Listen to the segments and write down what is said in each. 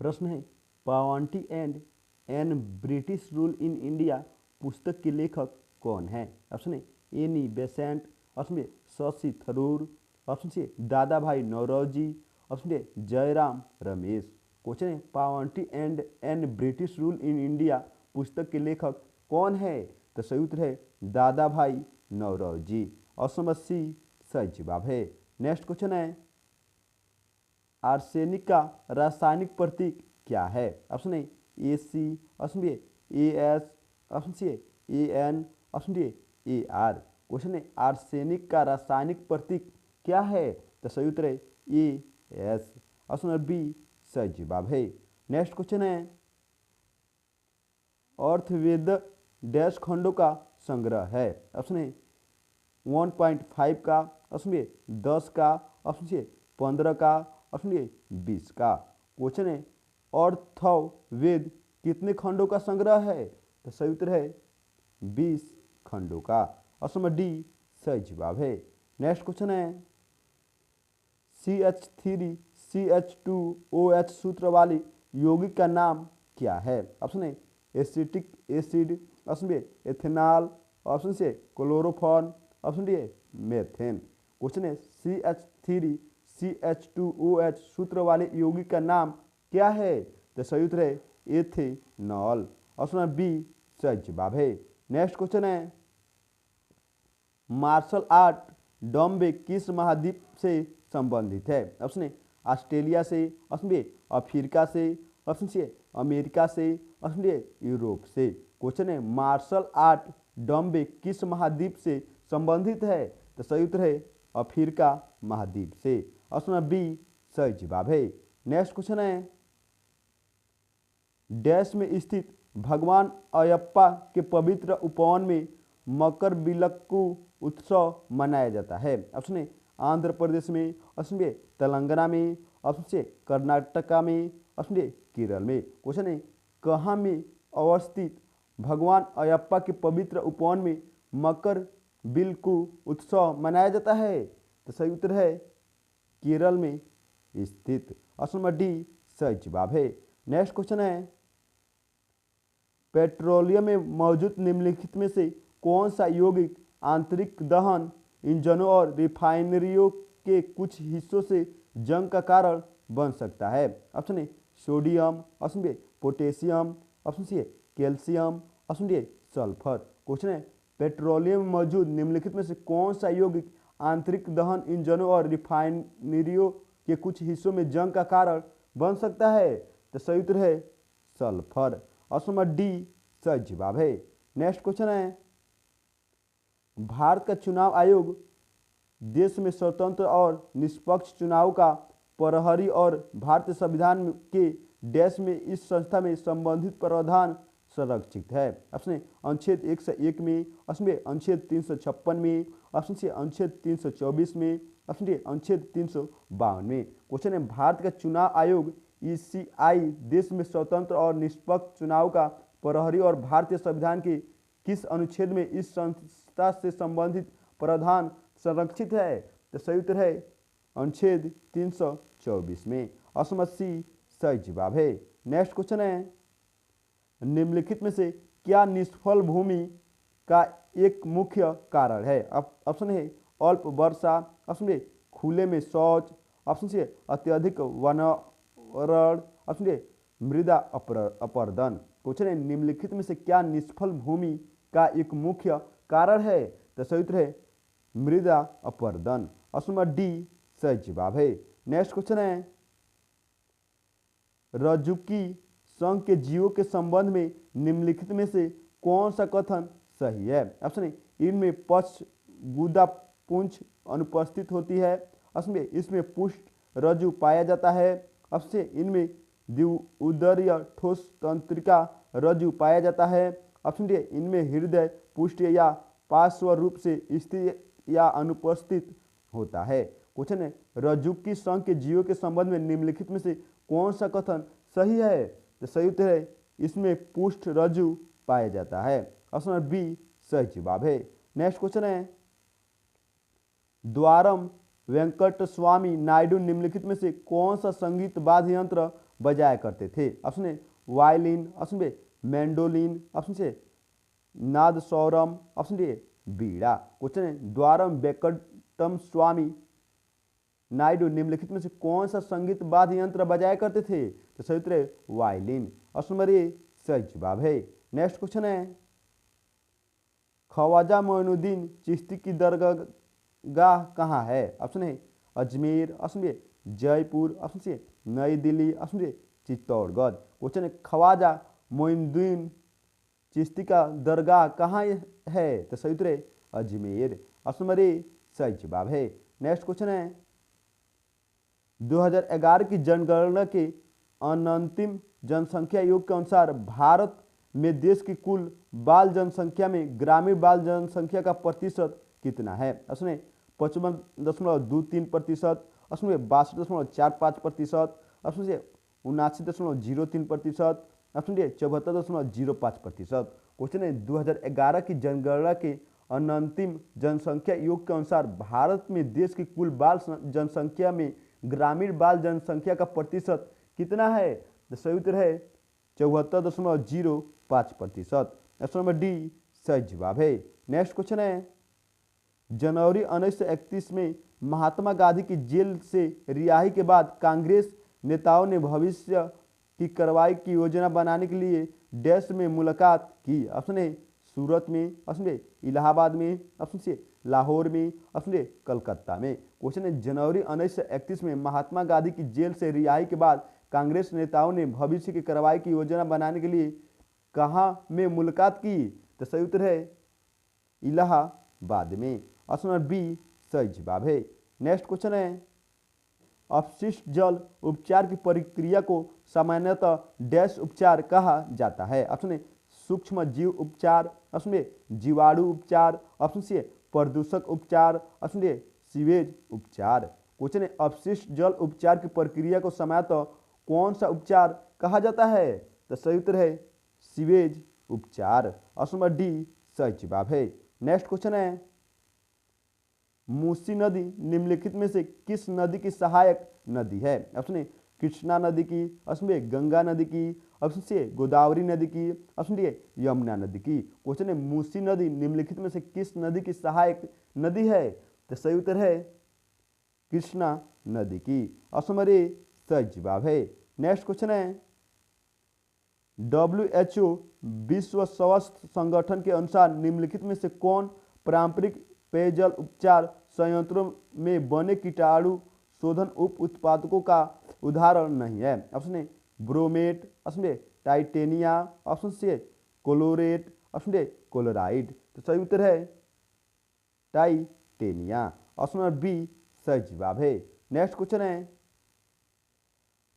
प्रश्न है poverty and un British rule in India पुस्तक के लेखक कौन है? Option A Annie Besant, option B Shashi Tharoor, option C Dadabhai Naoroji, option D Jairam Ramesh. Question है poverty and un British rule in India पुस्तक के लेखक कौन है? तो सही उत्तर है दादा भाई नौरोजी। ऑप्शन सी सही जवाब है। नेक्स्ट क्वेश्चन है आर्सेनिक का रासायनिक प्रतीक क्या है? Option A AC, option B AS, option C AN, option D AR। Question है आर्सेनिक का रासायनिक प्रतीक क्या है? तो सही उत्तर है AS। ऑप्शन नंबर बी सही जवाब है। नेक्स्ट क्वेश्चन है अर्थवेद डैश खंडों का संग्रह है? ऑप्शन ए 1.5 का, ऑप्शन बी 10 का, ऑप्शन सी 15 का, ऑप्शन डी 20 का। क्वेश्चन है अर्थवेद कितने खंडों का संग्रह है? तो सही उत्तर है 20 खंडों का। ऑप्शन नंबर डी सही जवाब है। नेक्स्ट क्वेश्चन है CH3CH2OH सूत्र वाली यौगिक का नाम क्या है? Option A acetic acid, option B ethanol, option C chloroform, option D methane. Question है CH3CH2OH सूत्र वाले यौगिक का नाम क्या है? तो सही उत्तर है एथेनॉल। ऑप्शन नंबर बी सही जवाब है। नेक्स्ट क्वेश्चन है मार्शल आर्ट डम्बे किस महाद्वीप से संबंधित है? ऑप्शन ए ऑस्ट्रेलिया से, ऑप्शन बी अफ्रीका से, ऑप्शन सी अमेरिका से, ऑप्शन डी यूरोप से। क्वेश्चन है मार्शल आर्ट डम्बे किस महाद्वीप से संबंधित है? तो सही उत्तर है अफ्रीका महाद्वीप से। ऑप्शन नंबर बी सही जवाब है। नेक्स्ट क्वेश्चन है डैश में स्थित भगवान अयप्पा के पवित्र उपवन में मकर बिलक्कू उत्सव मनाया जाता है? ऑप्शन ए आंध्र प्रदेश में, ऑप्शन बी तेलंगाना में, ऑप्शन सी कर्नाटका में, ऑप्शन डी केरल में। क्वेश्चन है कहाँ में अवस्थित भगवान अयप्पा के पवित्र उपवन में मकर बिलक्कू उत्सव मनाया जाता है? तो सही उत्तर है केरल में स्थित। ऑप्शन नंबर डी सही जवाब है। नेक्स्ट क्वेश्चन है पेट्रोलियम में मौजूद निम्नलिखित में से कौन सा यौगिक आंतरिक दहन इंजनों और रिफाइनरियों के कुछ हिस्सों से जंग का कारण बन सकता है? Option A sodium, option B potassium, option C calcium, option D sulphur. Question है पेट्रोलियम में मौजूद निम्नलिखित में से कौन सा यौगिक आंतरिक दहन इंजनों और रिफाइनरियों के कुछ हिस्सों में जंग का कारण बन सकता है? तो सही उत्तर है सल्फर। ऑप्शन नंबर डी सही जवाब है। नेक्स्ट क्वेश्चन है भारत का चुनाव आयोग देश में स्वतंत्र और निष्पक्ष चुनाव का प्रहरी और भारतीय संविधान के डैश में इस संस्था में संबंधित प्रावधान संरक्षित है? ऑप्शन ए अनुच्छेद 101 में, ऑप्शन बी अनुच्छेद 356 में, ऑप्शन सी अनुच्छेद 324 में, ऑप्शन डी अनुच्छेद 352 में। क्वेश्चन है भारत का चुनाव आयोग ECI देश में स्वतंत्र और निष्पक्ष चुनाव का प्रहरी और भारतीय संविधान के किस अनुच्छेद में इस संस्था से संबंधित प्रावधान संरक्षित है? तो सही उत्तर है अनुच्छेद 324 में। ऑप्शन सी सही जवाब है। नेक्स्ट क्वेश्चन है निम्नलिखित में से क्या निष्फल भूमि का एक मुख्य कारण है? ऑप्शन है अल्प वर्षा, ऑप्शन बी खुले में शौच, ऑप्शन सी अत्यधिक वनोरण, ऑप्शन डी मृदा अपरदन। क्वेश्चन है निम्नलिखित में से क्या निष्फल भूमि का एक मुख्य कारण है? तो सही उत्तर है मृदा अपरदन। ऑप्शन नंबर डी सही जवाब है। नेक्स्ट क्वेश्चन है रज्जुकी संघ के जीवों के संबंध में निम्नलिखित में से कौन सा कथन सही है? ऑप्शन ए इनमें पक्ष गुदा पुंछ अनुपस्थित होती है, ऑप्शन बी इसमें पुष्ट रज्जु पाया जाता है, ऑप्शन सी इनमें द्विउदरीय ठोस तंत्रिका रज्जु पाया जाता है, ऑप्शन डी इनमें हृदय पुष्ट या पार्श्व रूप से स्थिर या अनुपस्थित होता है। क्वेश्चन है रज्जुकी संघ के जीवों के संबंध में निम्नलिखित में से कौन सा कथन सही है? तो सही उत्तर है इसमें पुष्ट रज्जु पाया जाता है। ऑप्शन नंबर बी सही जवाब है। नेक्स्ट क्वेश्चन है द्वारम वेंकट स्वामी नायडू निम्नलिखित में से कौन सा संगीत वाद्य यंत्र बजाया करते थे? Option A violin, option B mandolin, option C nadaswaram, option D बीड़ा। क्वेश्चन है द्वारम वेंकटम स्वामी नायडू निम्नलिखित में से कौन सा संगीत वाद्य यंत्र बजाया करते थे? तो सही उत्तर है वायलिन। ऑप्शन नंबर ए सही जवाब है। नेक्स्ट क्वेश्चन है ख्वाजा मोइनुद्दीन चिश्ती की दरगाह कहाँ है? ऑप्शन है Ajmer, option B Jaipur, option C New Delhi, option D Chittorgarh. Question है ख्वाजा मोइनुद्दीन चिश्ती का दरगाह कहाँ है? तो सही उत्तर है अजमेर। ऑप्शन नंबर ए सही जवाब है। नेक्स्ट क्वेश्चन है 2011 की जनगणना के अनंतिम जनसंख्या योग के अनुसार भारत में देश की कुल बाल जनसंख्या में ग्रामीण बाल जनसंख्या का प्रतिशत कितना है? Option A 55.23%, option B 62.45%, option C 79.03%, option D 74.05%। Question है 2011 की जनगणना के अनंतिम जनसंख्या योग के अनुसार भारत में देश की कुल बाल जनसंख्या में ग्रामीण बाल जनसंख्या का प्रतिशत कितना है? तो सही उत्तर है 74.05%। ऑप्शन नंबर डी सही जवाब है। नेक्स्ट क्वेश्चन है जनवरी 1931 में महात्मा गांधी की जेल से रिहाई के बाद कांग्रेस नेताओं ने भविष्य की कार्रवाई की योजना बनाने के लिए डैश में मुलाकात की? ऑप्शन ए सूरत में, ऑप्शन बी इलाहाबाद में, ऑप्शन सी लाहौर में, ऑप्शन डी कलकत्ता में। क्वेश्चन है जनवरी 1931 में महात्मा गांधी की जेल से रिहाई के बाद कांग्रेस नेताओं ने भविष्य की कार्रवाई की योजना बनाने के लिए कहाँ में मुलाकात की? तो सही उत्तर है इलाहाबाद में। ऑप्शन नंबर बी सही जवाब है। नेक्स्ट क्वेश्चन है अपशिष्ट जल उपचार की प्रक्रिया को सामान्यतः डैश उपचार कहा जाता है? ऑप्शन ए सूक्ष्म जीव उपचार, ऑप्शन बी जीवाणु उपचार, ऑप्शन सी प्रदूषक उपचार, ऑप्शन डी सीवेज उपचार। क्वेश्चन है अपशिष्ट जल उपचार की प्रक्रिया को सामान्यतः कौन सा उपचार कहा जाता है? तो सही उत्तर है सीवेज उपचार। ऑप्शन नंबर डी सही जवाब है। नेक्स्ट क्वेश्चन है मूसी नदी निम्नलिखित में से किस नदी की सहायक नदी है? ऑप्शन ए कृष्णा नदी की, ऑप्शन बी गंगा नदी की, ऑप्शन सी गोदावरी नदी की, ऑप्शन डी यमुना नदी की। क्वेश्चन है मूसी नदी निम्नलिखित में से किस नदी की सहायक नदी है? तो सही उत्तर है कृष्णा नदी की। ऑप्शन नंबर ए सही जवाब है। नेक्स्ट क्वेश्चन है WHO विश्व स्वास्थ्य संगठन के अनुसार निम्नलिखित में से कौन पारंपरिक पेयजल उपचार संयंत्रों में बने कीटाणु शोधन उप उत्पादकों का उदाहरण नहीं है? Option A bromate, option B titania, option C chlorate, option D chloride. तो सही उत्तर है टाइटेनिया। ऑप्शन नंबर बी सही जवाब है। नेक्स्ट क्वेश्चन है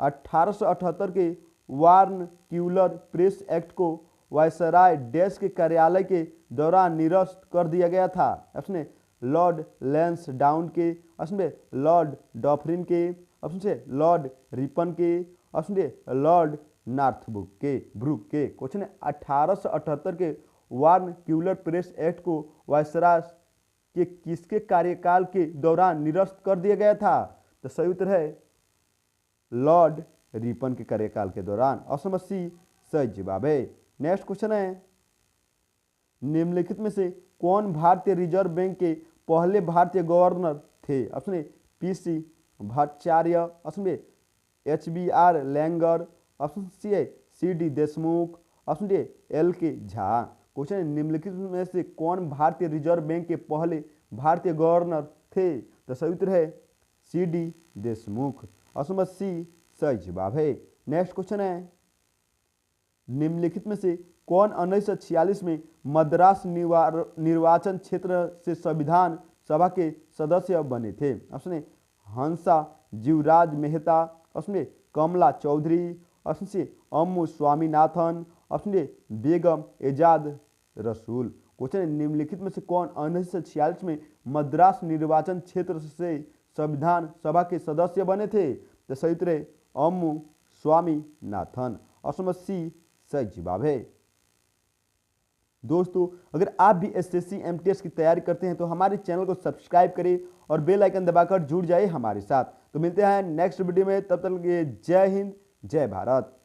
1878 के वार्न-क्यूलर प्रेस एक्ट को वायसराय डैश के कार्यालय के दौरान निरस्त कर दिया गया था? ऑप्शन ए लॉर्ड लैंसडाउन के, ऑप्शन बी लॉर्ड डॉफरिन के, ऑप्शन सी लॉर्ड रिपन के, ऑप्शन डी लॉर्ड नॉर्थब्रुक के। क्वेश्चन है 1878 के वार्न-क्यूलर प्रेस एक्ट को वायसराय के किसके कार्यकाल के दौरान निरस्त कर दिया गया था? तो सही उत्तर है लॉर्ड रिपन के कार्यकाल के दौरान। ऑप्शन नंबर सी सही जवाब है। नेक्स्ट क्वेश्चन है निम्नलिखित में से कौन भारतीय रिजर्व बैंक के पहले भारतीय गवर्नर थे? Option A PC Bhattacharya, option B HBR लैंगर, option C CD Deshmukh, option D LK Jha. Question है निम्नलिखित में से कौन भारतीय रिजर्व बैंक के पहले भारतीय गवर्नर थे? तो सही उत्तर है CD Deshmukh. Option number C सही जवाब है। नेक्स्ट क्वेश्चन है निम्नलिखित में से कौन 1946 में मद्रास निर्वाचन क्षेत्र से संविधान सभा के सदस्य बने थे? Option A Hansa Jivraj Mehta, option B Kamla Chaudhary, option C Ammu Swaminathan, option D Begum Aizaz Rasul. Question निम्नलिखित में से कौन 1946 में मद्रास निर्वाचन क्षेत्र से संविधान सभा के सदस्य बने थे? तो सही उत्तर है अम्मू स्वामीनाथन। ऑप्शन नंबर सी सही जवाब है। दोस्तों अगर आप भी SSC MTS की तैयारी करते हैं तो हमारे चैनल को सब्सक्राइब करें और बेल आइकन दबाकर जुड़ जाइए हमारे साथ। तो मिलते हैं नेक्स्ट वीडियो में, तब तक के लिए जय हिंद जय भारत।